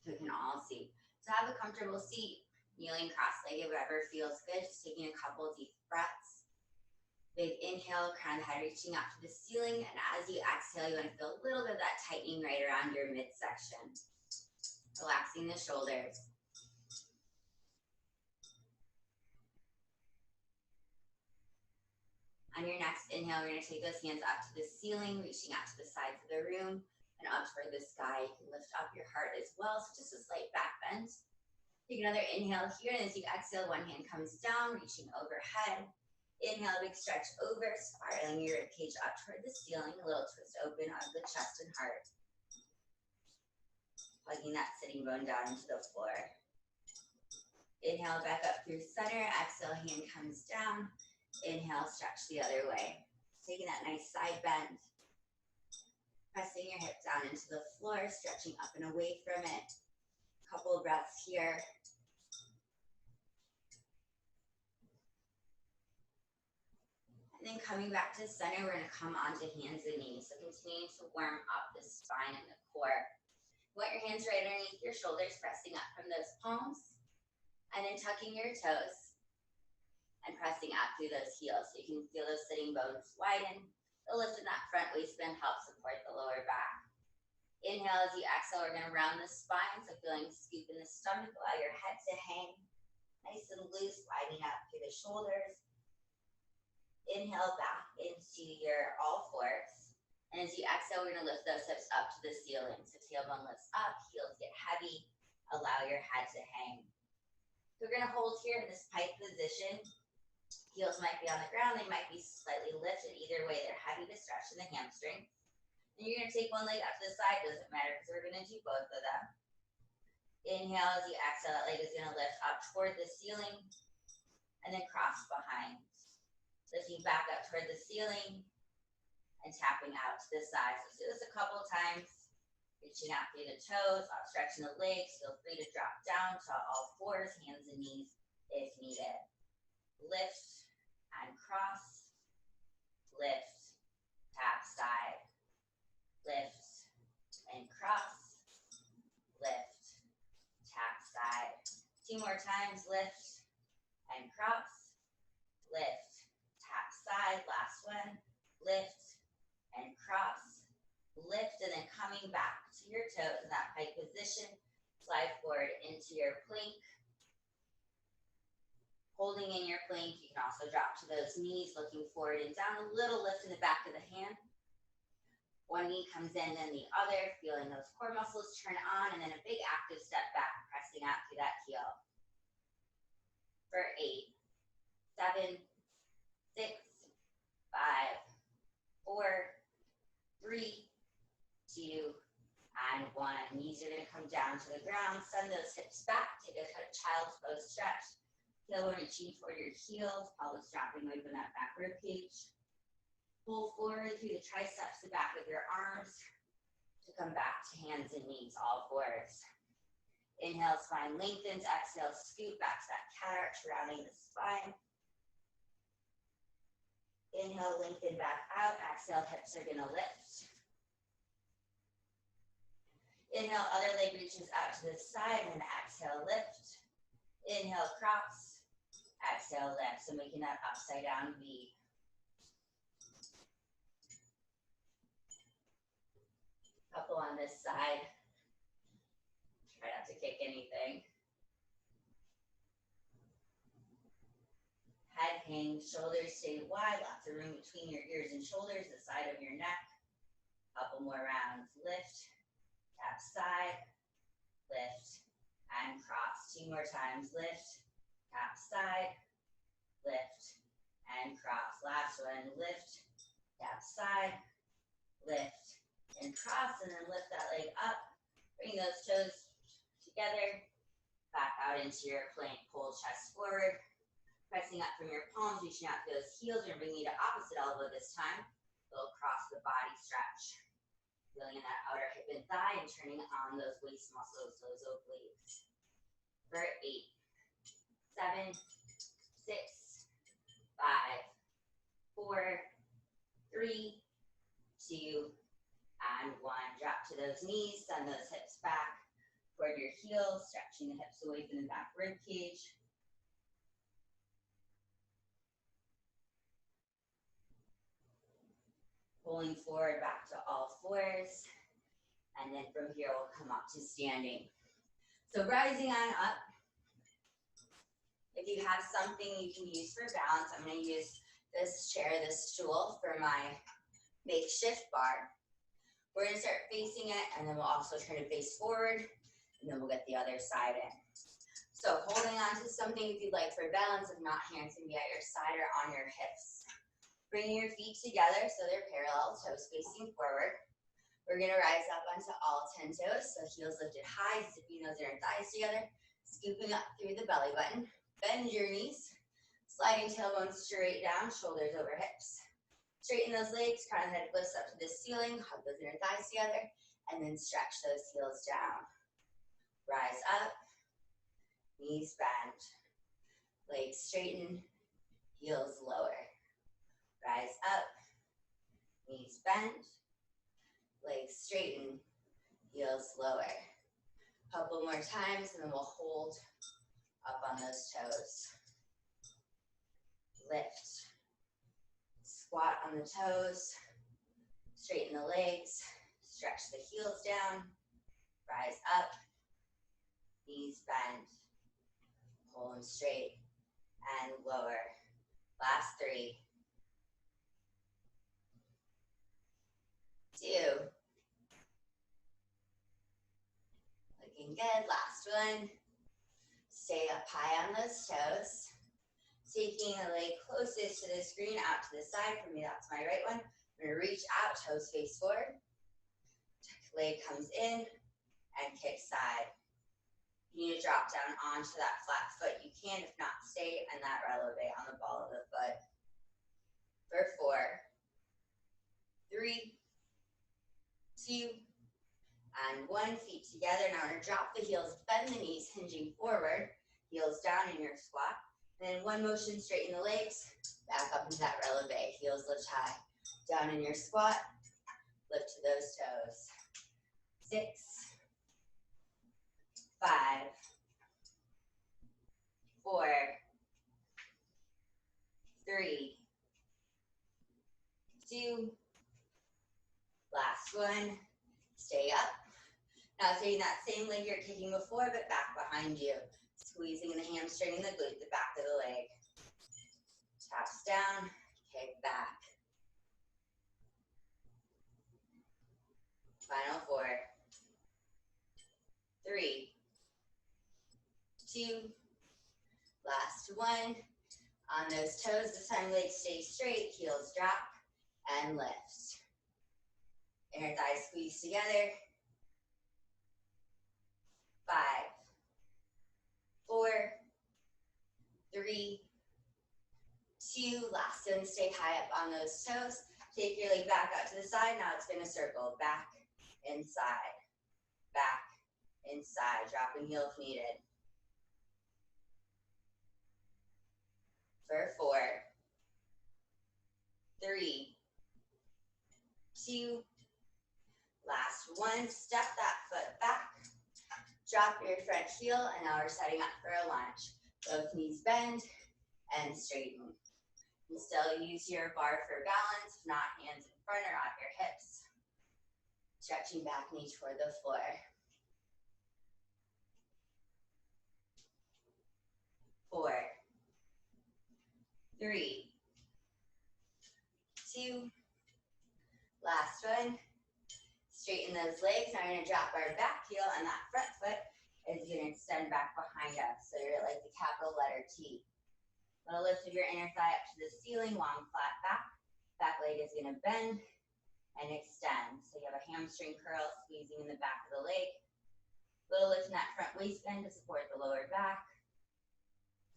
so we can all see. So have a comfortable seat, kneeling cross-legged, whatever feels good. Just taking a couple deep breaths. Big inhale, crown of the head reaching up to the ceiling. And as you exhale, you want to feel a little bit of that tightening right around your midsection. Relaxing the shoulders. On your next inhale, we're going to take those hands up to the ceiling, reaching out to the sides of the room and up toward the sky. You can lift up your heart as well, so just a slight back bend. Take another inhale here, and as you exhale, one hand comes down, reaching overhead. Inhale, big stretch over, spiraling your ribcage up toward the ceiling, a little twist open of the chest and heart. Plugging that sitting bone down into the floor. Inhale, back up through center. Exhale, hand comes down. Inhale, stretch the other way. Taking that nice side bend. Pressing your hip down into the floor, stretching up and away from it. Couple breaths here. And then coming back to center, we're going to come onto hands and knees. So continuing to warm up the spine and the core. You want your hands right underneath your shoulders, pressing up from those palms. And then tucking your toes and pressing up through those heels. So you can feel those sitting bones widen. The lift in that front waistband helps support the lower back. Inhale as you exhale, we're going to round the spine. So feeling a scoop in the stomach, allow your head to hang nice and loose, widening up through the shoulders. Inhale back into your all fours. And as you exhale, we're going to lift those hips up to the ceiling. So tailbone lifts up, heels get heavy. Allow your head to hang. So we're going to hold here in this pike position. Heels might be on the ground. They might be slightly lifted. Either way, they're heavy to stretch in the hamstring. And you're going to take one leg up to the side. Doesn't matter because we're going to do both of them. Inhale as you exhale. That leg is going to lift up toward the ceiling. And then cross behind. Lifting back up toward the ceiling and tapping out to the side. So do this a couple times, reaching out through the toes, stretching the legs. Feel free to drop down to all fours, hands and knees if needed. Lift and cross, lift, tap side, lift and cross, lift, tap side. 2 more times, lift and cross, lift. Tap side, last one, lift and cross, lift, and then coming back to your toes in that pike position, slide forward into your plank. Holding in your plank, you can also drop to those knees, looking forward and down, a little lift in the back of the hand. One knee comes in, then the other, feeling those core muscles turn on, and then a big active step back, pressing out through that heel. For 8, 7, 6, 5, 4, 3, 2, and 1. Knees are going to come down to the ground. Send those hips back. Take a child's pose stretch. Tailbone reaching toward your heels. Pelvis dropping away from that back rib cage. Pull forward through the triceps, the back of your arms, to come back to hands and knees, all fours. Inhale, spine lengthens. Exhale, scoot back to that cat arch, rounding the spine. Inhale, lengthen back out. Exhale, hips are going to lift. Inhale, other leg reaches out to the side, and exhale, lift. Inhale, cross. Exhale, lift. So making that upside down V. Couple on this side. Try not to kick anything. Head hangs, shoulders stay wide, lots of room between your ears and shoulders, the side of your neck. Couple more rounds. Lift, tap side, lift, and cross. 2 more times. Lift, tap side, lift, and cross. Last one. Lift, tap side, lift, and cross. And then lift that leg up. Bring those toes together. Back out into your plank. Pull chest forward. Pressing up from your palms, reaching out to those heels. You're bringing to opposite elbow this time. A little cross the body stretch. Feeling in that outer hip and thigh and turning on those waist muscles, those obliques. For 8, 7, 6, 5, 4, 3, 2, and 1. Drop to those knees, send those hips back. toward your heels, stretching the hips away from the back rib cage. Pulling forward back to all fours. And then from here, we'll come up to standing. So rising on up. If you have something you can use for balance, I'm going to use this chair, this stool for my makeshift bar. We're going to start facing it, and then we'll also turn it face forward, and then we'll get the other side in. So holding on to something if you'd like for balance, if not, hands can be at your side or on your hips. Bringing your feet together so they're parallel, toes facing forward. We're going to rise up onto all 10 toes, so heels lifted high, zipping those inner thighs together, scooping up through the belly button. Bend your knees, sliding tailbones straight down, shoulders over hips. Straighten those legs, crown of the head lifts up to the ceiling, hug those inner thighs together, and then stretch those heels down. Rise up, knees bend, legs straighten, heels lower. Rise up, knees bend, legs straighten, heels lower. Couple more times, and then we'll hold up on those toes. Lift. Squat on the toes. Straighten the legs. Stretch the heels down. Rise up. Knees bend. Pull them straight and lower. Last 3. 2. Looking good. Last one. Stay up high on those toes. Taking the leg closest to the screen out to the side. For me, that's my right one. I'm going to reach out, toes face forward. Leg comes in and kick side. You need to drop down onto that flat foot. You can, if not, stay in that releve on the ball of the foot. For 4, 3, 2, and 1. Feet together. Now we're going to drop the heels, bend the knees, hinging forward. Heels down in your squat. Then one motion, straighten the legs, back up into that releve. Heels lift high. Down in your squat, lift to those toes. 6, 5, 4, 3, 2, last one. Stay up. Now taking that same leg you're kicking before, but back behind you. Squeezing the hamstring and the glute, the back of the leg. Taps down, kick back. Final 4, 3, 2, last one. On those toes, this time legs stay straight, heels drop, and lift. Inner thighs squeeze together. 5, 4, 3, 2, last one, stay high up on those toes. Take your leg back out to the side. Now it's going to circle back, inside, back, inside. Dropping heel if needed. For 4, 3, 2, last one. Step that foot back. Drop your front heel, and now we're setting up for a lunge. Both knees bend and straighten. You still use your bar for balance, if not, hands in front or on your hips. Stretching back, knee toward the floor. 4, 3, 2, last one. Straighten those legs. Now we're going to drop our back heel, and that front foot is going to extend back behind us. So you're like the capital letter T. Little lift of your inner thigh up to the ceiling, long flat back. Back leg is going to bend and extend. So you have a hamstring curl squeezing in the back of the leg. Little lift in that front waist bend to support the lower back.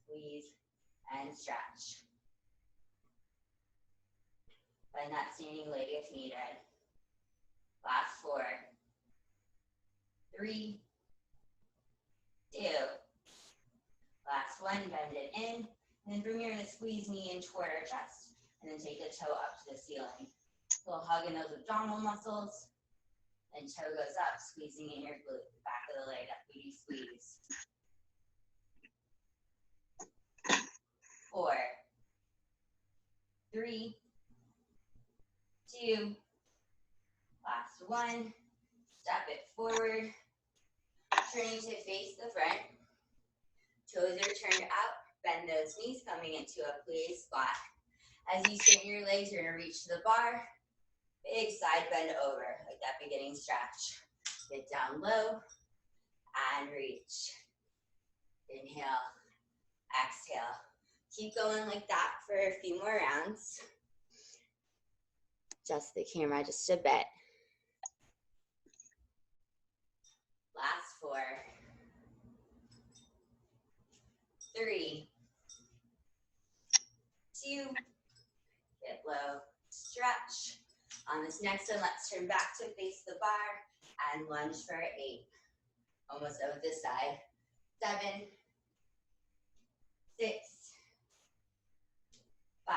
Squeeze and stretch. Bend that standing leg if needed. Last 4, 3, 2. Last one, bend it in. And then from here, you're going to squeeze knee in toward our chest. And then take the toe up to the ceiling. A little hug in those abdominal muscles. Then toe goes up, squeezing in your glute, the back of the leg, that booty squeeze. 4, 3, 2, last one. Step it forward, turning to face the front. Toes are turned out, bend those knees, coming into a plie squat. As you straighten your legs, you're gonna reach to the bar. Big side bend over, like that beginning stretch. Get down low and reach. Inhale, exhale. Keep going like that for a few more rounds. Adjust the camera just a bit. Last 4, 3, 2, get low, stretch. On this next one, let's turn back to face the bar and lunge for 8. Almost over this side. 7, 6, 5,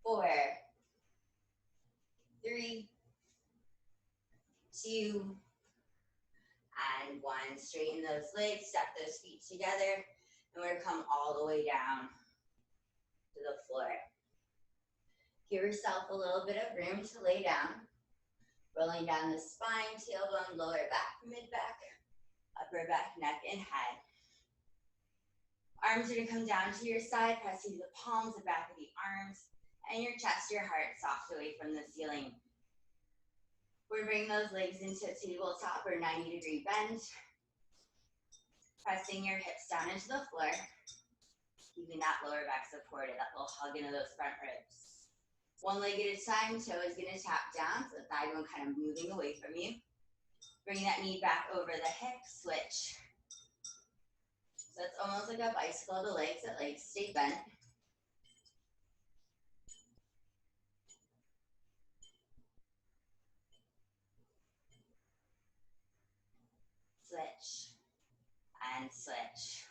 4, 3, 2, and 1. Straighten those legs, step those feet together, and we're gonna come all the way down to the floor. Give yourself a little bit of room to lay down. Rolling down the spine, tailbone, lower back, mid-back, upper back, neck, and head. Arms are gonna come down to your side, pressing the palms, the back of the arms, and your chest, your heart, soft away from the ceiling. We're bringing those legs into tabletop or 90-degree bend. Pressing your hips down into the floor. Keeping that lower back supported, that little hug into those front ribs. One leg at a time, toe is gonna tap down, so the thigh bone kind of moving away from you. Bring that knee back over the hip, switch. So it's almost like a bicycle to legs, that legs stay bent. Switch and switch.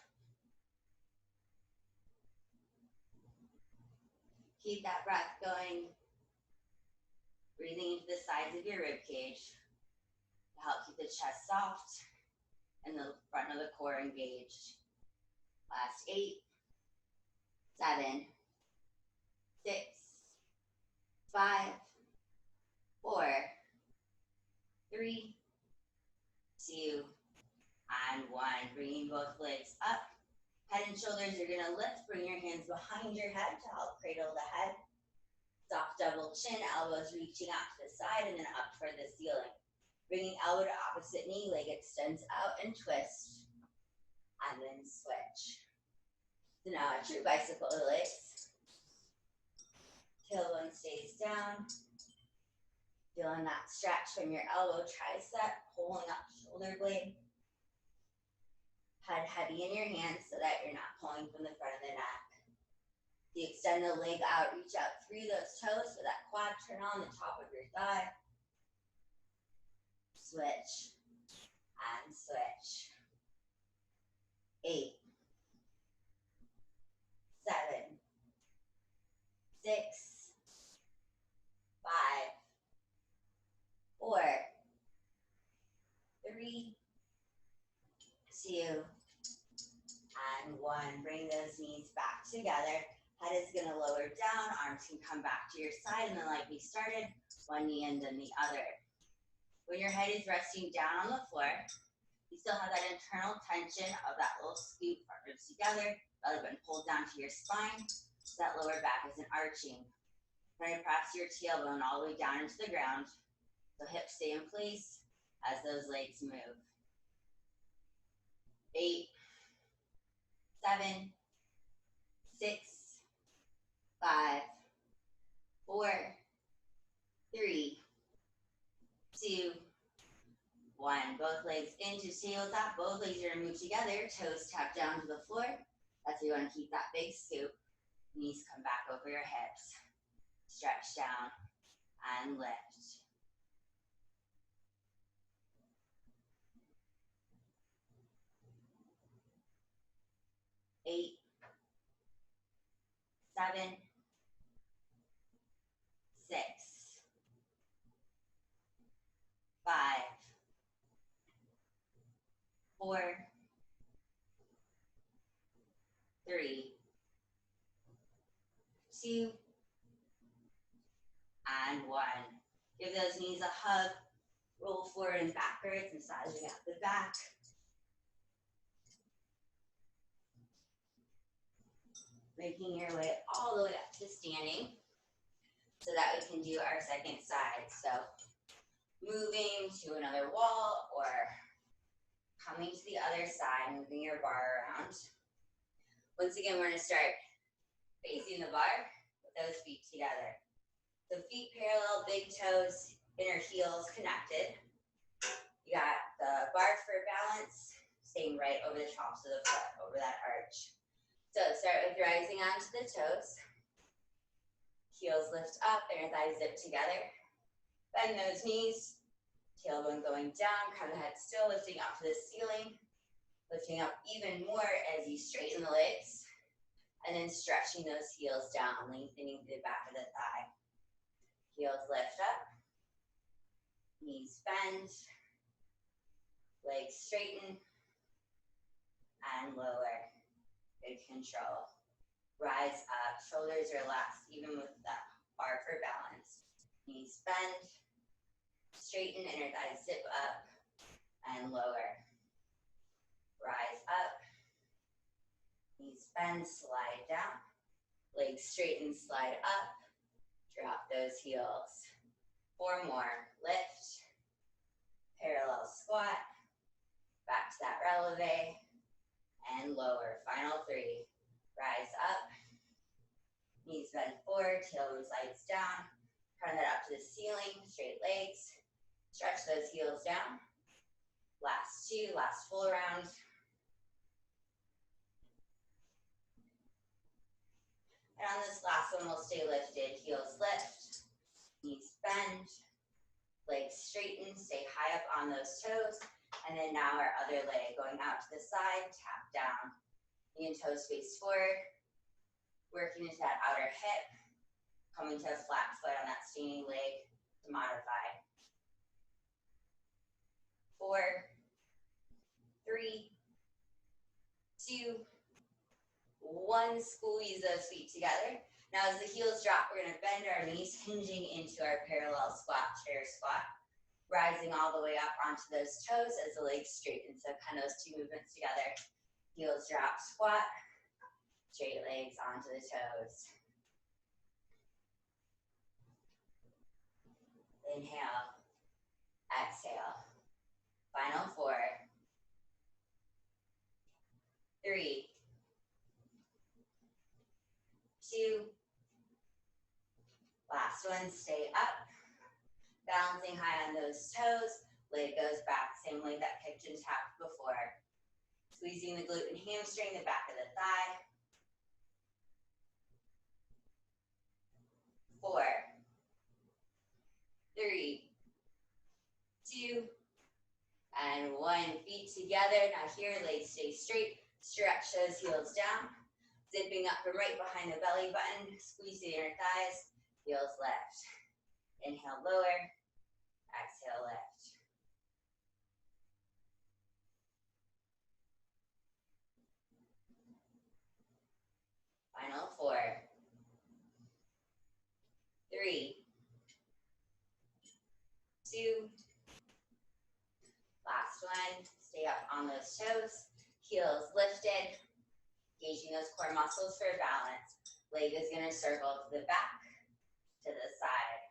Keep that breath going. Breathing into the sides of your rib cage to help keep the chest soft and the front of the core engaged. Last 8, 7, 6, 5, 4, 3, 2, and 1. Bringing both legs up. Head and shoulders are gonna lift. Bring your hands behind your head to help cradle the head. Soft double chin, elbows reaching out to the side and then up toward the ceiling. Bringing elbow to opposite knee, leg extends out and twist. And then switch. So now a true bicycle to legs. Tailbone stays down. Feeling that stretch from your elbow tricep, pulling up shoulder blade. Head heavy in your hands so that you're not pulling from the front of the neck. You extend the leg out, reach out through those toes so that quad turn on the top of your thigh. Switch and switch. 8, 7, 6, 5, 4, 3, 2, and 1. Bring those knees back together. Head is gonna lower down, arms can come back to your side, and then like we started, one knee and then the other. When your head is resting down on the floor, you still have that internal tension of that little scoop, front ribs together, belly button pulled down to your spine, so that lower back isn't arching. Try to press your tailbone all the way down into the ground, so hips stay in place as those legs move. 8, 7, 6, 5, 4, 3, 2, 1. Both legs into tabletop. Both legs are going to move together. Toes tap down to the floor. That's where you want to keep that big scoop. Knees come back over your hips. Stretch down and lift. Eight, 7, 6, 4, 3, 2, and 1. Give those knees a hug. Roll forward and backwards, massaging out the back. Making your way all the way up to standing so that we can do our second side. So moving to another wall or coming to the other side, moving your bar around. Once again, we're going to start facing the bar with those feet together. So feet parallel, big toes, inner heels connected. You got the bar for balance, staying right over the tops of the foot, over that arch. So start with rising onto the toes. Heels lift up, inner thighs zip together. Bend those knees. Tailbone going down, crown of the head still lifting up to the ceiling. Lifting up even more as you straighten the legs. And then stretching those heels down, lengthening the back of the thigh. Heels lift up. Knees bend. Legs straighten. And lower. Good control. Rise up, shoulders relaxed, even with that bar for balance. Knees bend, straighten, inner thighs zip up, and lower. Rise up, knees bend, slide down, legs straighten, slide up, drop those heels. 4 more, lift, parallel squat, back to that releve, and lower. Final 3. Rise up, knees bend forward, tailbone slides down, crown that up to the ceiling, straight legs, stretch those heels down. Last 2, last full round. And on this last one, we'll stay lifted, heels lift, knees bend, legs straighten, stay high up on those toes, and then now our other leg going out to the side, tap down, knee and toes face forward, working into that outer hip, coming to a flat foot on that standing leg to modify. 4, 3, 2, 1. Squeeze those feet together. Now as the heels drop, we're going to bend our knees, hinging into our parallel squat, chair squat, rising all the way up onto those toes as the legs straighten. So kind of those 2 movements together. Heels drop, squat, straight legs onto the toes. Inhale, exhale. Final 4, 3, 2, last one, stay up, balancing high on those toes, leg goes back, same leg that kicked and tapped before. Squeezing the glute and hamstring, the back of the thigh. 4, 3, 2, and 1. Feet together. Now here, legs stay straight. Stretch those heels down. Zipping up from right behind the belly button. Squeeze the inner thighs. Heels lift. Inhale, lower. Exhale, lift. Final 4, 3, 2, last one. Stay up on those toes. Heels lifted. Engaging those core muscles for balance. Leg is going to circle to the back, to the side.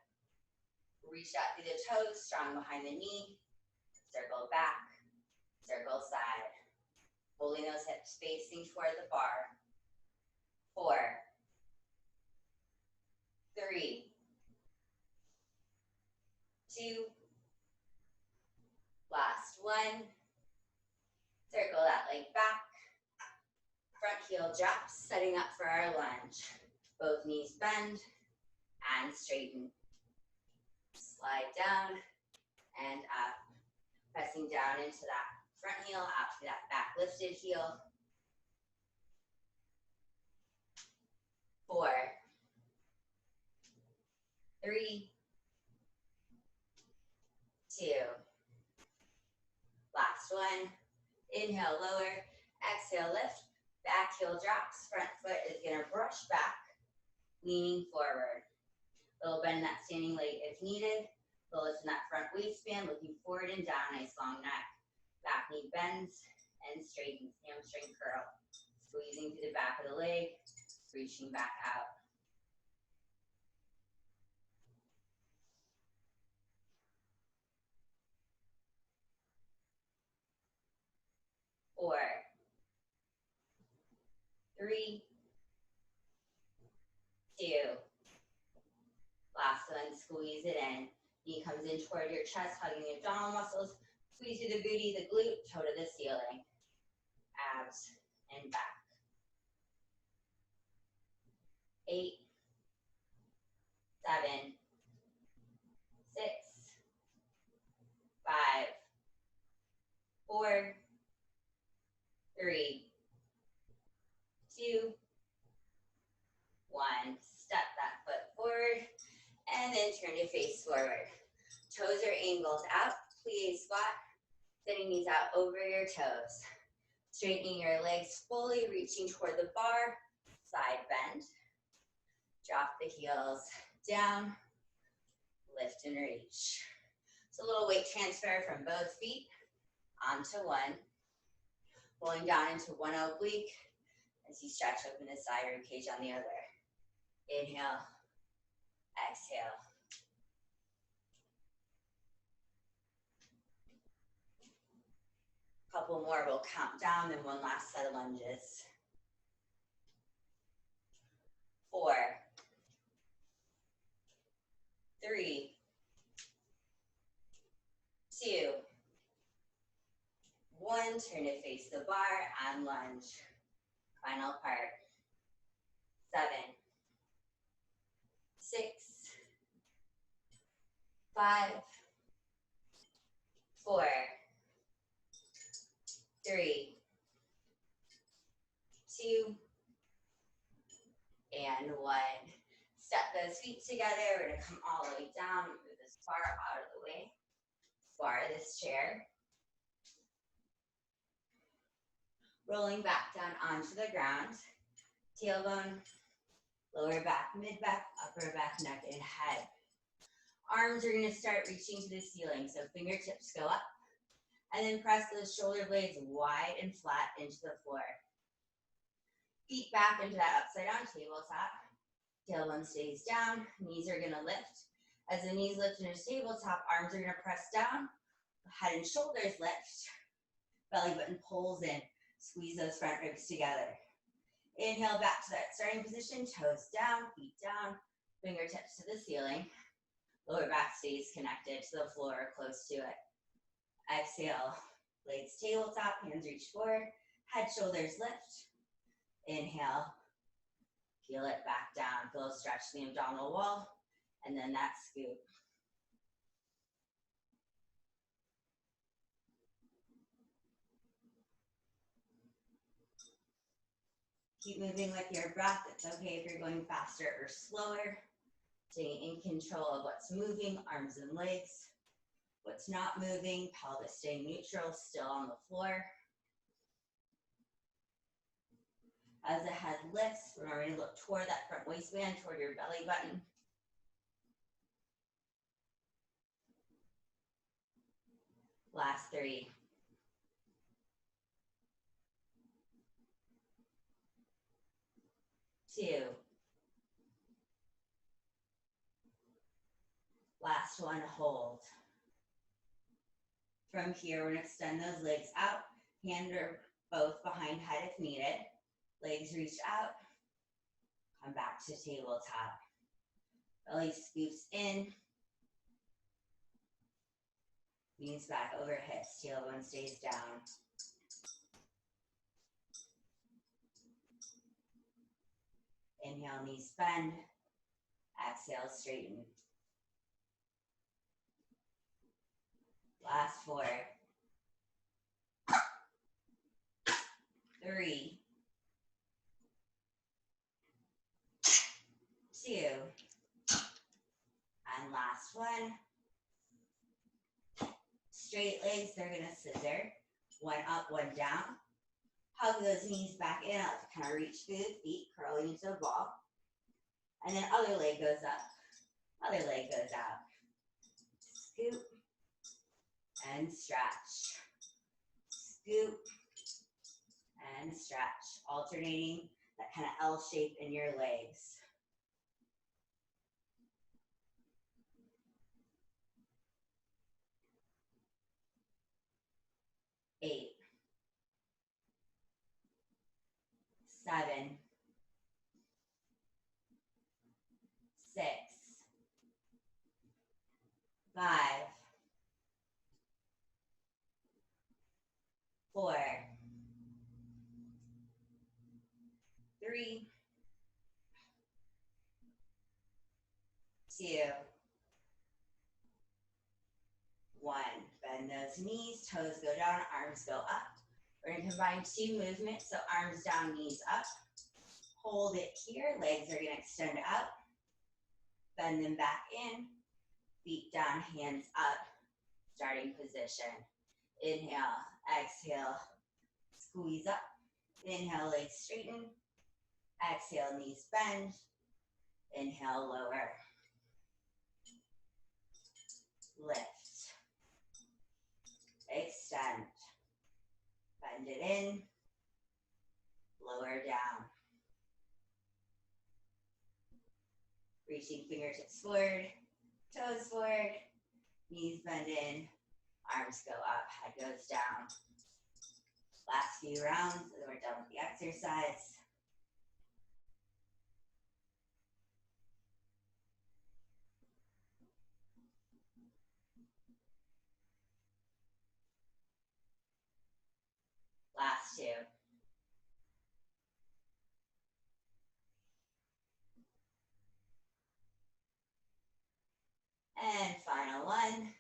Reach out through the toes, strong behind the knee. Circle back, circle side. Holding those hips facing toward the bar. 4, 3, 2, last one. Circle that leg back. Front heel drops, setting up for our lunge. Both knees bend and straighten. Slide down and up. Pressing down into that front heel, out to that back lifted heel. 4, 3, 2. Last one. Inhale, lower. Exhale, lift. Back heel drops. Front foot is going to brush back, leaning forward. Little bend that standing leg if needed. Little lift in that front waistband, looking forward and down. Nice long neck. Back knee bends and straightens. Hamstring curl. Squeezing through the back of the leg, reaching back out. Four, three, two. Last one, squeeze it in. Knee comes in toward your chest, hugging the abdominal muscles. Squeeze through the booty, the glute, toe to the ceiling. Abs and back. 8, 7, 6, 5, 4, 3, 2, 1. Step that foot forward and then turn your face forward. Toes are angled out. Plie squat. Sending knees out over your toes. Straightening your legs fully, reaching toward the bar. Side bend. Drop the heels down. Lift and reach. So a little weight transfer from both feet onto one. Pulling down into one oblique as you stretch open the side rib cage on the other. Inhale. Exhale. Couple more, we'll count down, then one last set of lunges. 4, 3, 2, 1. Turn to face the bar and lunge. Final part. 7, 6, 5, 4, 3, 2, and 1. Step those feet together. We're going to come all the way down. Move this bar out of the way. Bar this chair. Rolling back down onto the ground. Tailbone, lower back, mid back, upper back, neck, and head. Arms are going to start reaching to the ceiling. So fingertips go up. And then press those shoulder blades wide and flat into the floor. Feet back into that upside down tabletop. Tailbone stays down. Knees are going to lift. As the knees lift into tabletop, arms are going to press down. Head and shoulders lift. Belly button pulls in. Squeeze those front ribs together. Inhale back to that starting position. Toes down, feet down. Fingertips to the ceiling. Lower back stays connected to the floor or close to it. Exhale. Blades tabletop. Hands reach forward. Head, shoulders lift. Inhale. Peel it back down. Feel a stretch in the abdominal wall. And then that scoop. Keep moving with your breath. It's okay if you're going faster or slower. Staying in control of what's moving, arms and legs. What's not moving, pelvis staying neutral, still on the floor. As the head lifts, remember to look toward that front waistband, toward your belly button. Last 3. 2. Last one, hold. From here, we're going to extend those legs out. Hand or both behind head if needed. Legs reach out. Come back to tabletop. Belly scoops in. Knees back over hips. Tailbone stays down. Inhale, knees bend. Exhale, straighten. Last 4. 3. 2. And last one. Straight legs, they're going to scissor. One up, one down. Hug those knees back in. I like to kind of reach through the feet, curling into a ball. And then other leg goes up, other leg goes out. Scoop and stretch. Scoop and stretch. Alternating that kind of L shape in your legs. 8, 7, 6, 5, 4, 3, 2, 1. Bend those knees, toes go down, arms go up. We're going to combine 2 movements, so arms down, knees up. Hold it here, legs are going to extend out. Bend them back in, feet down, hands up, starting position. Inhale, exhale, squeeze up. Inhale, legs straighten. Exhale, knees bend. Inhale, lower. Lift. Extend. Bend it in. Lower down. Reaching fingertips forward, toes forward, knees bend in, arms go up, head goes down. Last few rounds, and then we're done with the exercise. Last 2. And final 1.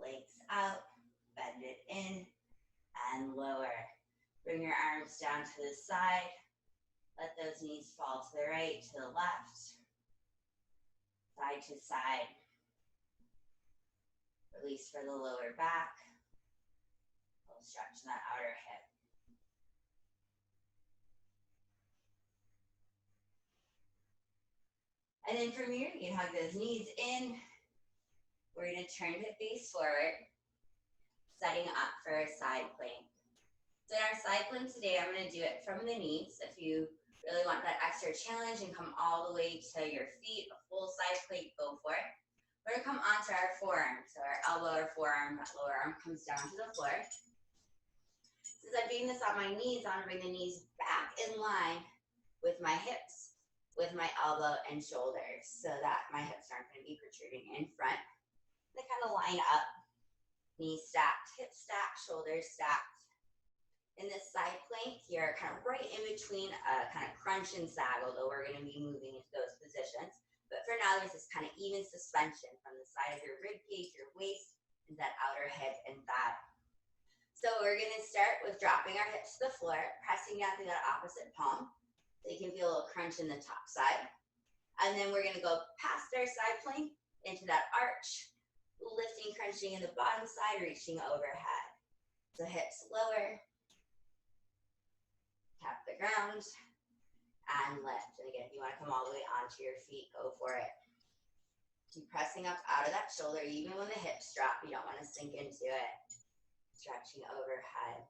Legs out, bend it in, and lower. Bring your arms down to the side. Let those knees fall to the right, to the left. Side to side. Release for the lower back. We'll stretch that outer hip. And then from here, you can hug those knees in. We're going to turn the face forward, setting up for a side plank. So in our side plank today, I'm going to do it from the knees. If you really want that extra challenge and come all the way to your feet, a full side plank, go for it. We're going to come onto our forearm. So our elbow or forearm, that lower arm comes down to the floor. Since I'm doing this on my knees, I want to bring the knees back in line with my hips, with my elbow and shoulders, so that my hips aren't going to be protruding in front. They kind of line up, knees stacked, hips stacked, shoulders stacked. In this side plank, you're kind of right in between a kind of crunch and sag, although we're going to be moving into those positions. But for now, there's this kind of even suspension from the side of your rib cage, your waist, and that outer hip and thigh. So we're going to start with dropping our hips to the floor, pressing down through that opposite palm. So you can feel a little crunch in the top side. And then we're going to go past our side plank into that arch, lifting, crunching in the bottom side, reaching overhead. So hips lower, tap the ground, and lift. And again, if you want to come all the way onto your feet, go for it. Keep pressing up out of that shoulder, even when the hips drop, you don't want to sink into it. Stretching overhead.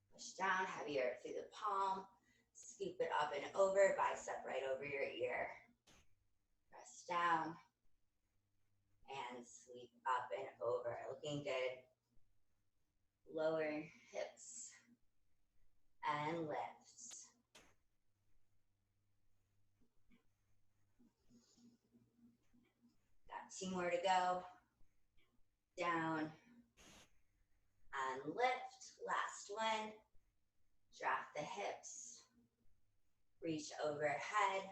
Push down, heavier through the palm. Scoop it up and over, bicep right over your ear. Press down and sweep up and over. Looking good. Lower hips and lift. Got 2 more to go. Down and lift. Last one. Drop the hips. Reach overhead.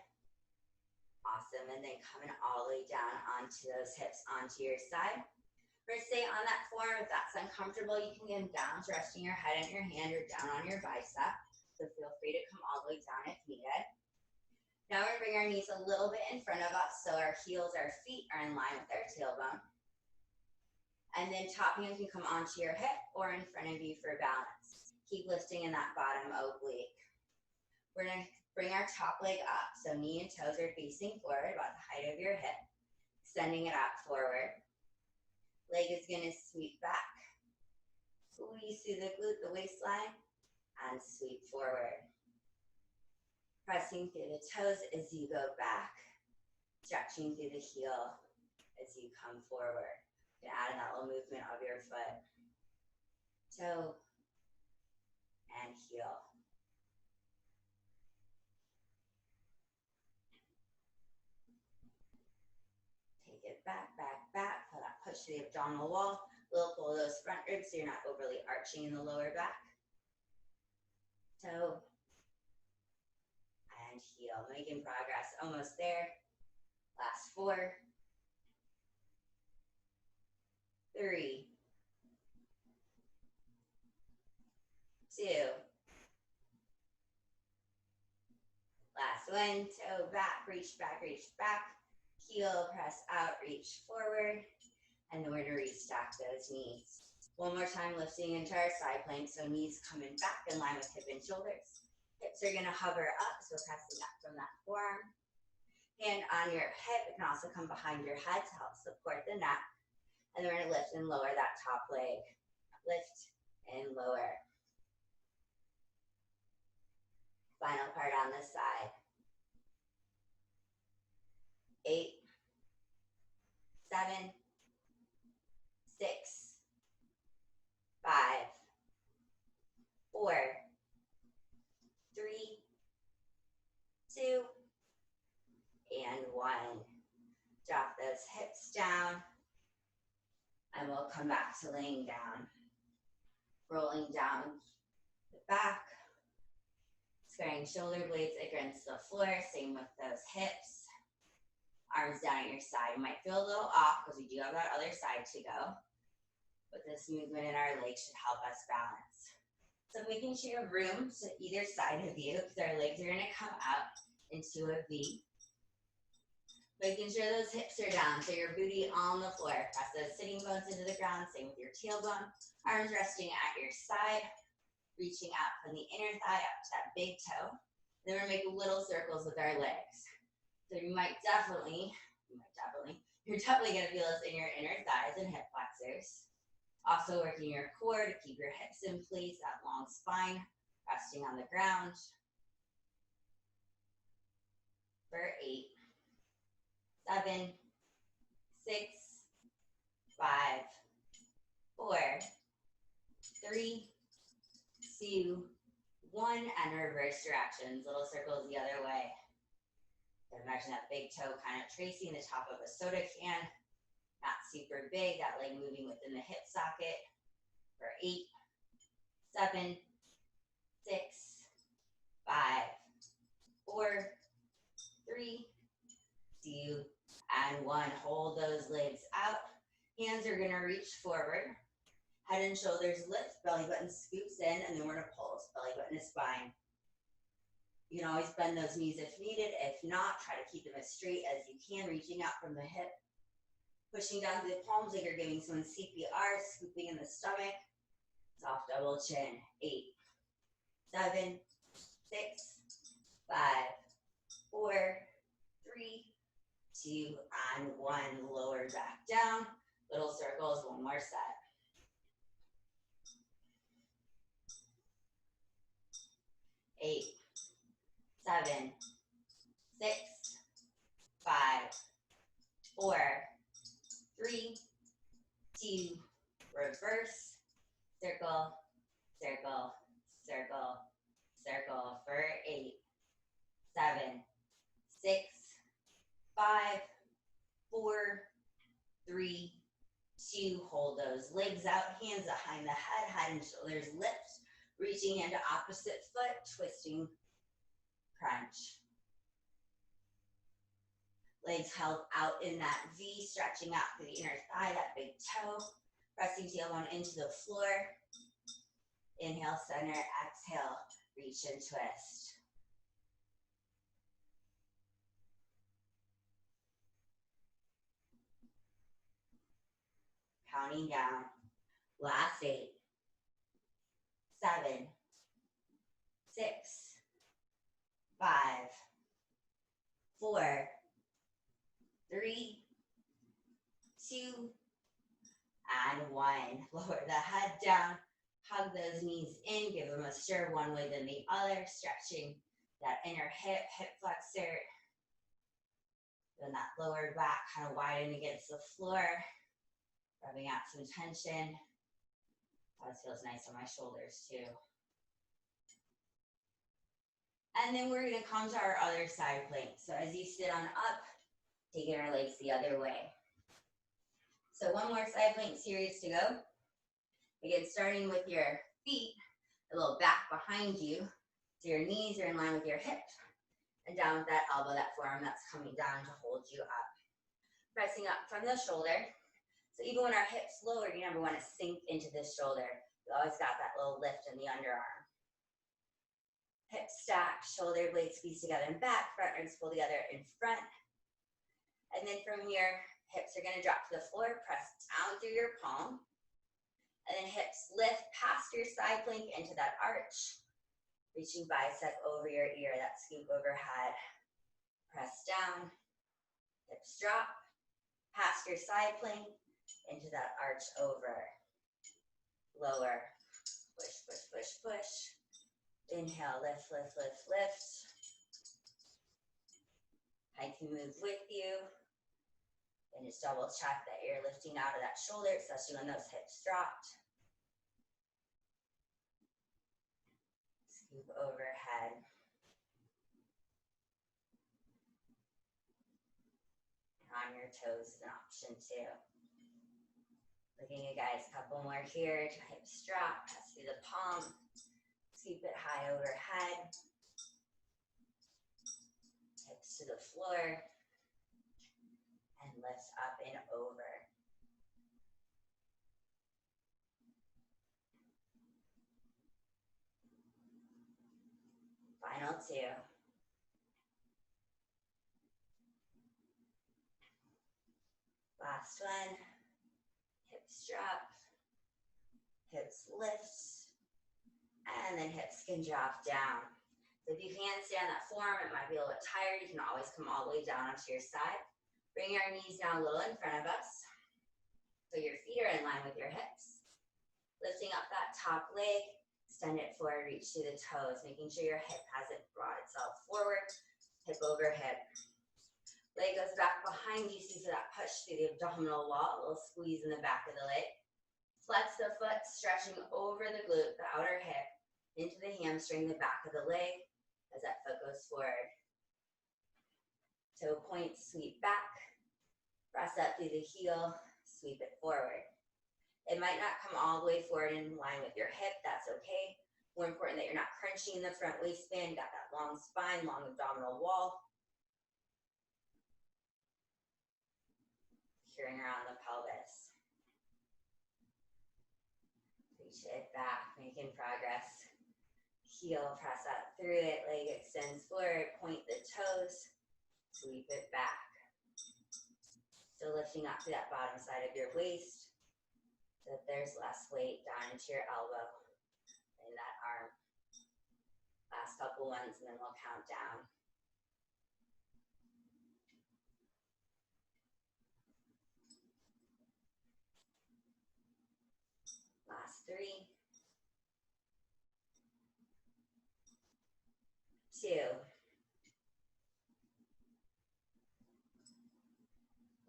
Awesome. And then coming all the way down onto those hips, onto your side. We're going to stay on that forearm. If that's uncomfortable, you can get down to resting your head on your hand or down on your bicep. So feel free to come all the way down if needed. Now we're going to bring our knees a little bit in front of us so our heels, our feet are in line with our tailbone. And then top hand can come onto your hip or in front of you for balance. Keep lifting in that bottom oblique. We're going to bring our top leg up. So knee and toes are facing forward, about the height of your hip. Extending it out forward. Leg is going to sweep back. Squeeze through the glute, the waistline, and sweep forward. Pressing through the toes as you go back. Stretching through the heel as you come forward. You can add that little movement of your foot. Toe and heel. Take it back, back, back. Feel that push to the abdominal wall. Little pull those front ribs so you're not overly arching in the lower back. Toe and heel. Making progress. Almost there. Last 4, 3, 2. Last 1. Toe back, reach back, reach back. Heel, press out, reach forward. And then we're going to restack those knees. One more time, lifting into our side plank. So knees coming back in line with hip and shoulders. Hips are going to hover up, so pressing up from that forearm. Hand on your hip. It can also come behind your head to help support the neck. And then we're going to lift and lower that top leg. Lift and lower. Final part on this side. 8, 7, 6, 5, 4, 3, 2, and 1. Drop those hips down. And we'll come back to laying down. Rolling down the back. Squaring shoulder blades against the floor. Same with those hips. Arms down at your side. You might feel a little off because we do have that other side to go. But this movement in our legs should help us balance. So making sure you have room to either side of you because our legs are going to come out into a V. Making sure those hips are down so your booty on the floor. Press those sitting bones into the ground. Same with your tailbone. Arms resting at your side. Reaching out from the inner thigh up to that big toe. Then we're going to make little circles with our legs. So you're definitely going to feel this in your inner thighs and hip flexors. Also working your core to keep your hips in place, that long spine, resting on the ground. For 8, 7, 6, 5, 4, 3, 2, 1, and reverse directions. Little circles the other way. Imagine that big toe kind of tracing the top of a soda can. Not super big, that leg moving within the hip socket. For 8, 7, 6, 5, 4, 3, 2, and 1. Hold those legs out. Hands are going to reach forward. Head and shoulders lift, belly button scoops in, and then we're going to pulse, belly button to spine. You can always bend those knees if needed. If not, try to keep them as straight as you can, reaching out from the hip. Pushing down through the palms like you're giving someone CPR, scooping in the stomach. Soft double chin. 8, 7, 6, 5, 4, 3, 2, and 1. Lower back down. Little circles, one more set. 8, 7, 6, 5, 4, 3, 2, reverse, circle, circle, circle, circle for 8, 7, 6, 5, 4, 3, 2. Hold those legs out, hands behind the head and shoulders lift. Reaching into opposite foot, twisting crunch. Legs held out in that V, stretching out through the inner thigh, that big toe. Pressing tailbone into the floor. Inhale, center, exhale, reach and twist. Counting down. Last 8, 7, 6, 5, 4, 3, 2, and 1. Lower the head down. Hug those knees in. Give them a stir one way then the other. Stretching that inner hip, hip flexor. Then that lower back kind of widen against the floor. Rubbing out some tension. That feels nice on my shoulders too. And then we're going to come to our other side plank. So as you sit on up, taking our legs the other way. So one more side plank series to go. Again, starting with your feet a little back behind you. So your knees are in line with your hips. And down with that elbow, that forearm that's coming down to hold you up. Pressing up from the shoulder. So even when our hips lower, you never want to sink into this shoulder. You always got that little lift in the underarm. Hips stack, shoulder blades squeeze together in back, front ribs pull together in front. And then from here, hips are going to drop to the floor, press down through your palm. And then hips lift past your side plank into that arch. Reaching bicep over your ear, that scoop overhead. Press down, hips drop, past your side plank, into that arch over. Lower, push, push, push, push. Inhale, lift, lift, lift, lift. I can move with you. And just double check that you're lifting out of that shoulder, especially when those hips dropped. Scoop overhead. On your toes is an option too. Looking at guys, a couple more here. Hips drop, press through the palm. Scoop it high overhead. Hips to the floor. And lift up and over. Final 2. Last one. Hips drop. Hips lift. And then hips can drop down. So if you handstand that forearm, it might be a little bit tired. You can always come all the way down onto your side. Bring your knees down a little in front of us. So your feet are in line with your hips. Lifting up that top leg. Extend it forward, reach to the toes, making sure your hip hasn't brought itself forward. Hip over hip. Leg goes back behind you, so that push through the abdominal wall. A little squeeze in the back of the leg. Flex the foot, stretching over the glute, the outer hip, into the hamstring, the back of the leg, as that foot goes forward. Toe point, sweep back. Press up through the heel, sweep it forward. It might not come all the way forward in line with your hip, that's okay. More important that you're not crunching in the front waistband, got that long spine, long abdominal wall. Curing around the pelvis. Reach it back, making progress. Heel, press up through it, leg extends forward, point the toes, sweep it back. Still lifting up to that bottom side of your waist, so that there's less weight down into your elbow in that arm. Last couple ones, and then we'll count down. Last 3, 2,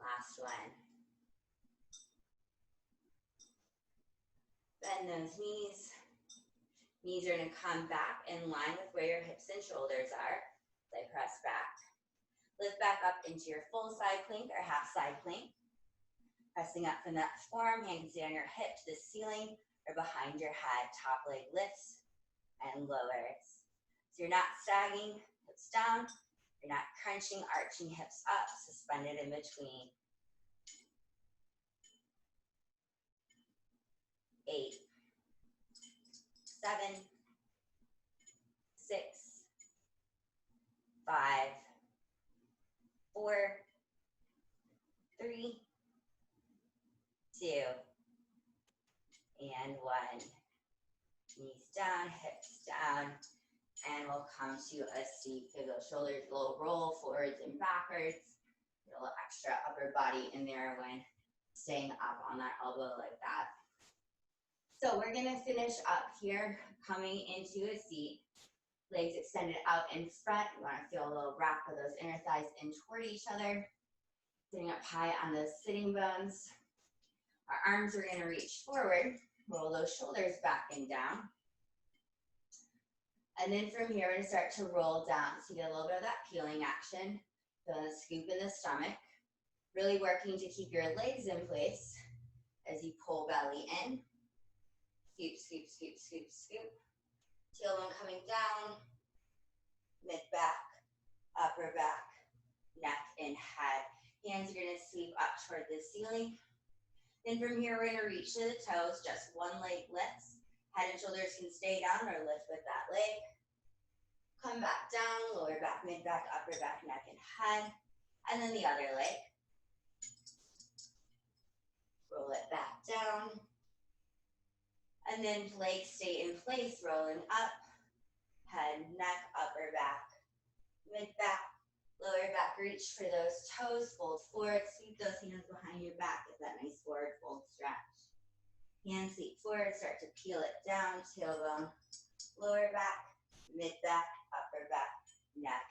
last one. Bend those knees. Knees are going to come back in line with where your hips and shoulders are. They press back. Lift back up into your full side plank or half side plank. Pressing up from that forearm, hand can stay on your hip to the ceiling or behind your head. Top leg lifts and lowers. So you're not sagging, hips down. You're not crunching, arching hips up, suspended in between. 8, 7, 6, 5, 4, 3, 2, Knees down, hips down, and we'll come to a seat. Pivot shoulders, a little roll forwards and backwards. Get a little extra upper body in there when staying up on that elbow like that. So we're gonna finish up here, coming into a seat. Legs extended out in front. You wanna feel a little wrap of those inner thighs in toward each other. Sitting up high on those sitting bones. Our arms are gonna reach forward. Roll those shoulders back and down. And then from here, we're gonna start to roll down. So you get a little bit of that peeling action. Feeling a scoop in the stomach. Really working to keep your legs in place as you pull belly in. Scoop, scoop, scoop, scoop, scoop. Tailbone coming down. Mid back, upper back, neck and head. Hands are gonna sweep up toward the ceiling. Then from here, we're gonna reach to the toes. Just one leg lifts. Head and shoulders can stay down or lift with that leg. Come back down, lower back, mid back, upper back, neck and head. And then the other leg. Roll it back down. And then legs stay in place, rolling up. Head, neck, upper back, mid back, lower back. Reach for those toes, fold forward. Sweep those hands behind your back. Get that nice forward fold stretch. Hands sweep forward, start to peel it down. Tailbone, lower back, mid back, upper back, neck,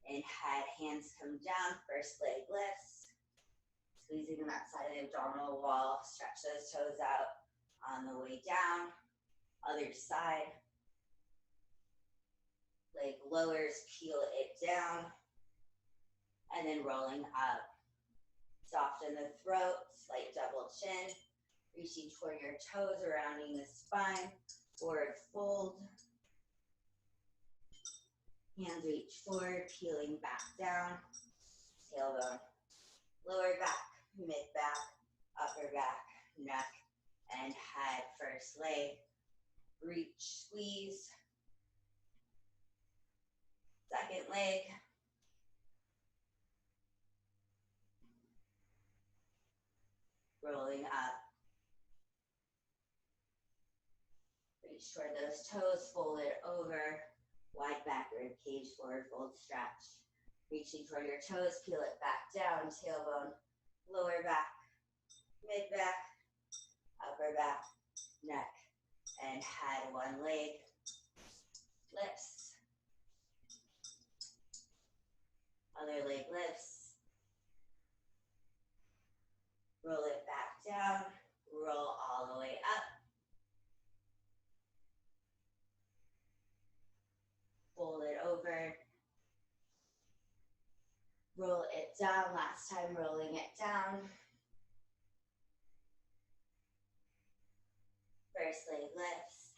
and head. Hands come down, first leg lifts. Squeezing that side of the abdominal wall. Stretch those toes out on the way down. Other side. Leg lowers, peel it down. And then rolling up. Soften the throat, slight double chin. Reaching toward your toes, rounding the spine. Forward fold. Hands reach forward, peeling back down. Tailbone, lower back, mid back, upper back, neck, and head. First leg, reach, squeeze. Second leg. Rolling up. Reach toward those toes, fold it over. Wide back rib cage, forward fold stretch. Reaching toward your toes, peel it back down. Tailbone, lower back, mid back, upper back, neck, and head. One leg. Lifts. Other leg lifts. Roll it back down. Roll all the way up. Fold it over. Roll it down. Last time, rolling it down. First leg lifts.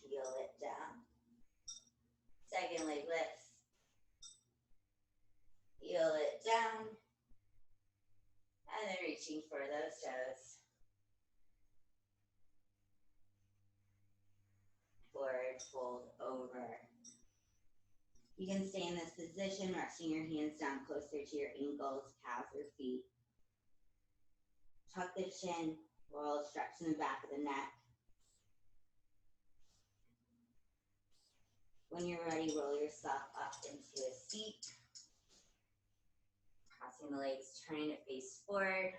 Peel it down. Second leg lifts. Peel it down. And then reaching for those toes. Forward, fold over. You can stay in this position, resting your hands down closer to your ankles, calves, or feet. Tuck the chin, roll, stretch in the back of the neck. When you're ready, roll yourself up into a seat. Crossing the legs, turning it face forward.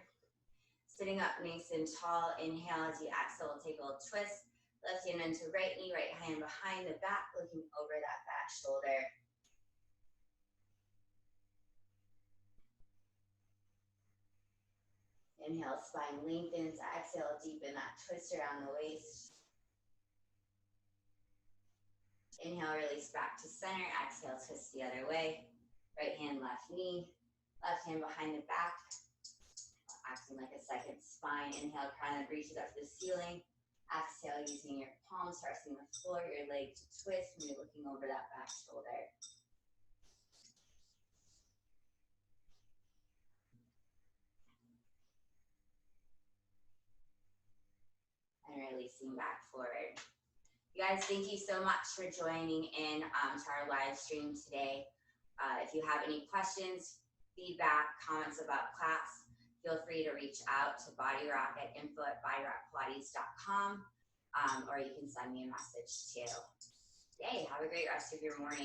Sitting up nice and tall. Inhale as you exhale, we'll take a little twist. Left hand into right knee, right hand behind the back, looking over that back shoulder. Inhale, spine lengthens. Exhale, deepen that twist around the waist. Inhale, release back to center. Exhale, twist the other way. Right hand, left knee. Left hand behind the back. Acting like a second spine. Inhale, crown and reaches up to the ceiling. Exhale, using your palms, pressing the floor, your leg to twist when you're looking over that back shoulder. And releasing back forward. You guys, thank you so much for joining in to our live stream today. If you have any questions, feedback, comments about class, feel free to reach out to BodyRock at info@bodyrockpilates.com. or you can send me a message too. Yay, have a great rest of your morning.